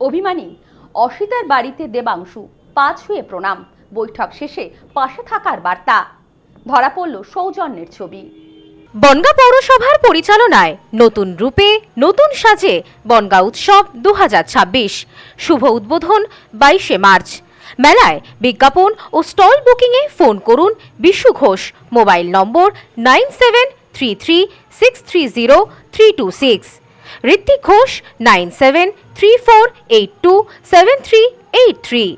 অভিমানী অসিতার বাড়িতে দেবাংশু, পা ছুঁয়ে প্রণাম। বৈঠক শেষে পাশে থাকার বার্তা। ধরা পড়ল সৌজন্যের ছবি। বনগাঁ পৌরসভার পরিচালনায় নতুন রূপে নতুন সাজে বনগাঁ উৎসব 2026 শুভ উদ্বোধন 22শে মার্চ। মেলায় বিজ্ঞাপন ও স্টল বুকিংয়ে ফোন করুন বিশু ঘোষ, মোবাইল নম্বর 9733630326, ঋত্বিক ঘোষ 9734827383।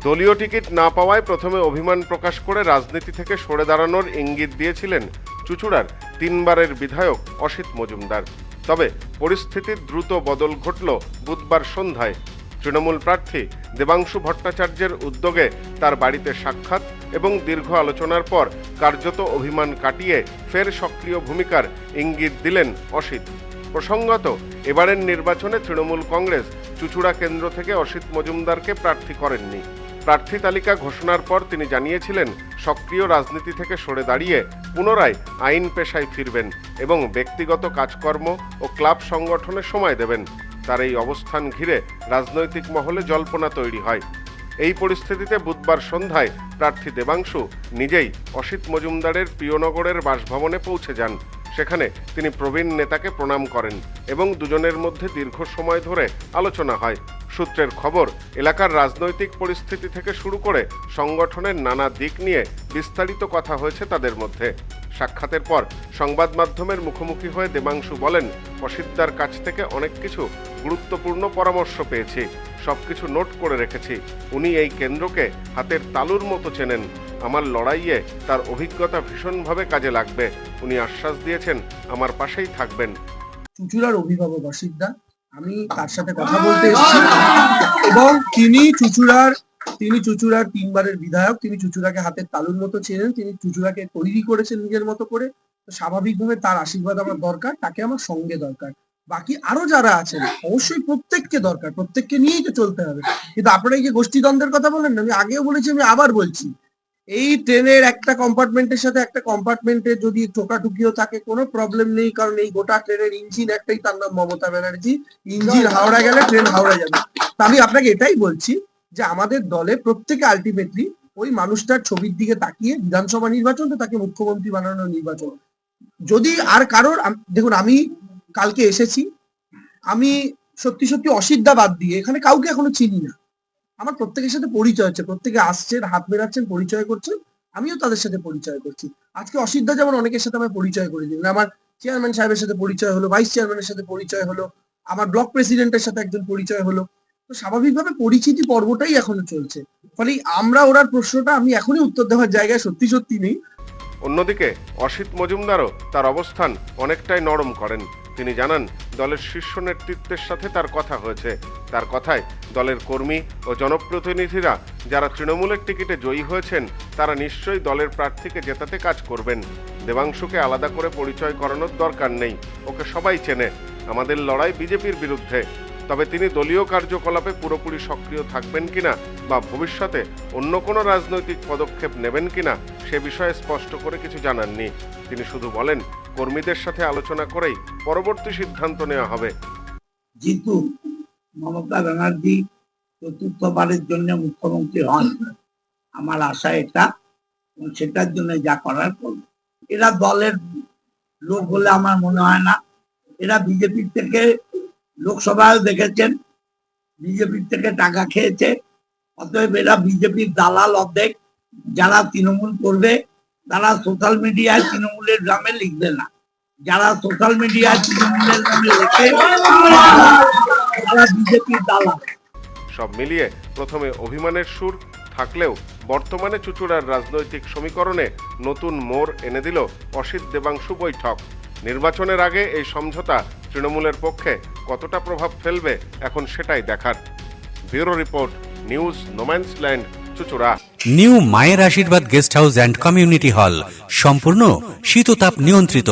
দলীয় টিকিট না পাওয়ায় প্রথমে অভিমান প্রকাশ করে রাজনীতি থেকে সরে দাঁড়ানোর ইঙ্গিত দিয়েছিলেন চুঁচুড়ার 3 বারের বিধায়ক অসিত মজুমদার। তবে পরিস্থিতির দ্রুত বদল ঘটল বুধবার সন্ধ্যায়। তৃণমূল প্রার্থী দেবাংশু ভট্টাচার্যের উদ্যোগে তার বাড়িতে সাক্ষাৎ এবং দীর্ঘ আলোচনার পর কার্যত অভিমান কাটিয়ে ফের সক্রিয় ভূমিকার ইঙ্গিত দিলেন অসিত। প্রসঙ্গত, এবারের নির্বাচনে তৃণমূল কংগ্রেস চুঁচুড়া কেন্দ্র থেকে অসিত মজুমদারকে প্রার্থী করেননি। প্রার্থী তালিকা ঘোষণার পর তিনি জানিয়েছিলেন সক্রিয় রাজনীতি থেকে সরে দাঁড়িয়ে পুনরায় আইন পেশায় ফিরবেন এবং ব্যক্তিগত কাজকর্ম ও ক্লাব সংগঠনে সময় দেবেন। তার এই অবস্থান ঘিরে রাজনৈতিক মহলে জল্পনা তৈরি হয়। এই পরিস্থিতিতে বুধবার সন্ধ্যায় প্রার্থী দেবাংশু নিজেই অসিত মজুমদারের প্রিয়নগরের বাসভবনে পৌঁছে যান। সেখানে তিনি প্রবীণ নেতাকে প্রণাম করেন এবং দুজনের মধ্যে দীর্ঘ সময় ধরে আলোচনা হয়। সূত্রের খবর, এলাকার রাজনৈতিক পরিস্থিতি থেকে শুরু করে সংগঠনের নানা দিক নিয়ে বিস্তারিত কথা হয়েছে তাদের মধ্যে। সাক্ষাতের পর সংবাদ মাধ্যমের মুখোমুখি হয়ে দেবাংশু বলেন, অসিতদার কাছ থেকে অনেক কিছু গুরুত্বপূর্ণ পরামর্শ পেয়েছি, সবকিছু নোট করে রেখেছি। উনি এই কেন্দ্রকে হাতের তালুর মতো চেনেন। আমার লড়াইয়ে তার অভিজ্ঞতা ভীষণভাবে কাজে লাগবে। উনি আশ্বাস দিয়েছেন আমার পাশেই থাকবেন। চুঁচুড়ার অভিভাবক অসিতদা, আমি তার সাথে কথা বলতে এসেছি এবং তিনি চুঁচুড়ার 3 বারের বিধায়ক। তিনি চুঁচুড়াকে হাতের তালুর মতো চেনেন। তিনি চুঁচুড়াকে তৈরি করেছেন নিজের মতো করে। তো স্বাভাবিকভাবে তার আশীর্বাদ আমার দরকার, তাকে আমার সঙ্গে দরকার। বাকি আরো যারা আছেন অবশ্যই প্রত্যেককে দরকার, প্রত্যেককে নিয়েই তো চলতে হবে। কিন্তু আপনারা এই যে গোষ্ঠীদ্বন্দ্বের কথা বলেন না, আমি আগেও বলেছি, আমি আবার বলছি, এই ট্রেনের একটা কম্পার্টমেন্টের সাথে একটা কম্পার্টমেন্টে যদি ঠোকাঠুকিও থাকে কোনো প্রবলেম নেই, কারণ এই গোটা ট্রেনের ইঞ্জিন একটাই, তার নাম মমতা ব্যানার্জি। ইঞ্জিন হাওড়া গেলে ট্রেন হাওড়া যাবে। তা আমি আপনাকে এটাই বলছি যে আমাদের দলে প্রত্যেকে আলটিমেটলি ওই মানুষটার ছবির দিকে তাকিয়ে, বিধানসভা নির্বাচন তো তাকে মুখ্যমন্ত্রী বানানোর নির্বাচন। যদি আর কারোর, দেখুন আমি কালকে এসেছি, আমি সত্যি সত্যি অসিদ্ধা বাদ দিয়ে এখানে কাউকে এখনো চিনি না। আমার প্রত্যেকের সাথে পরিচয় হচ্ছে, প্রত্যেকে আসছেন, হাত মেলাচ্ছেন, পরিচয় করছেন, আমিও তাদের সাথে পরিচয় করছি। আজকে অসিদ্ধা যেমন অনেকের সাথে আমার পরিচয় করে দিলেন, আমার চেয়ারম্যান সাহেবের সাথে পরিচয় হলো, ভাইস চেয়ারম্যানের সাথে পরিচয় হলো, আমার ব্লক প্রেসিডেন্টের সাথে একজন পরিচয় হলো। তো স্বাভাবিকভাবে পরিচিতি পর্বটাই এখনো চলছে। ফলে আমরা ওনার প্রশ্নটা আমি এখনই উত্তর দেওয়ার জায়গায় সত্যি সত্যি নেই। অন্যদিকে অসিত মজুমদারও তার অবস্থান অনেকটাই নরম করেন। তিনি জানান, দলের শীর্ষ নেতৃত্বের সাথে তার কথা হয়েছে। তার কথায় দলের কর্মী ও জনপ্রতিনিধিরা যারা তৃণমূলের টিকিটে জয়ী হয়েছেন তারা নিশ্চয়ই দলের প্রার্থীকে জেতাতে কাজ করবেন। দেবাংশুকে আলাদা করে পরিচয় করানোর দরকার নেই, ওকে সবাই চেনে। আমাদের লড়াই বিজেপির বিরুদ্ধে। তবে তিনি দলীয় কার্যকলাপে পুরোপুরি সক্রিয় থাকবেন কিনা বা ভবিষ্যতে অন্য কোনো রাজনৈতিক পদক্ষেপ নেবেন কিনা সে বিষয়ে স্পষ্ট করে কিছু জানাননি। তিনি শুধু বলেন, কর্মীদের সাথে আলোচনা করেই পরবর্তী সিদ্ধান্ত নেওয়া হবে। যেহেতু মমতা ব্যানার্জি 4র্থবারের জন্য মুখ্যমন্ত্রী হন, আমার আশা এটা, সেটার জন্য যা করার করবে। এরা দলের লোক বলে আমার মনে হয় না। এরা বিজেপির থেকে, লোকসভায় দেখেছেন, বিজেপির থেকে টাকা খেয়েছে। অতএব এরা বিজেপির দালাল অর্ধেক। যারা তৃণমূল করবে তারা সোশ্যাল মিডিয়ায় তৃণমূলের নামে লিখবে না। যারা সোশ্যাল মিডিয়ায় তৃণমূলের নামে লেখে তারা বিজেপির দালাল। সব মিলিয়ে প্রথমে অভিমানের সুর থাকলেও বর্তমানে চুঁচুড়ার রাজনৈতিক সমীকরণে নতুন মোড় এনে দিল অসিত দেবাংশু বৈঠক। নির্বাচনের আগে এই সমঝোতা তৃণমূলের পক্ষে কতটা প্রভাব ফেলবে এখন সেটাই দেখার। ব্যুরো রিপোর্ট, নিউজ নোম্যান্সল্যান্ড, চুঁচুড়া। নিউ মায়ের আশীর্বাদ guest house and community hall সম্পূর্ণ শীততাপ নিয়ন্ত্রিত।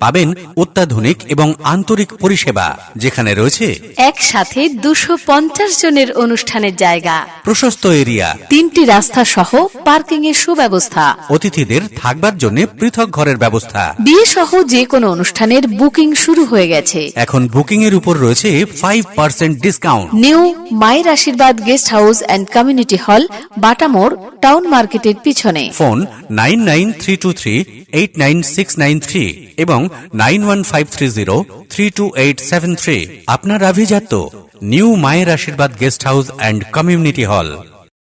পাবেন অত্যাধুনিক এবং আন্তরিক পরিষেবা, যেখানে রয়েছে একসাথে 250 জনের অনুষ্ঠানের জায়গা, প্রশস্ত এরিয়া, 3টি রাস্তা সহ পার্কিং এর সুব্যবস্থা, অতিথিদের থাকবার জন্য পৃথক ঘরের ব্যবস্থা। বিয়ে সহ যে কোনো অনুষ্ঠানের বুকিং শুরু হয়ে গেছে। এখন বুকিং এর উপর রয়েছে 5% ডিসকাউন্ট। নিউ মায়ের আশীর্বাদ guest house and community hall, বাটামোড়, town মার্কেটের পিছনে। ফোন 9932389693 এবং 9153032873। আপনার আভিজাত্য নিউ মায়ের আশীর্বাদ guest house and community hall.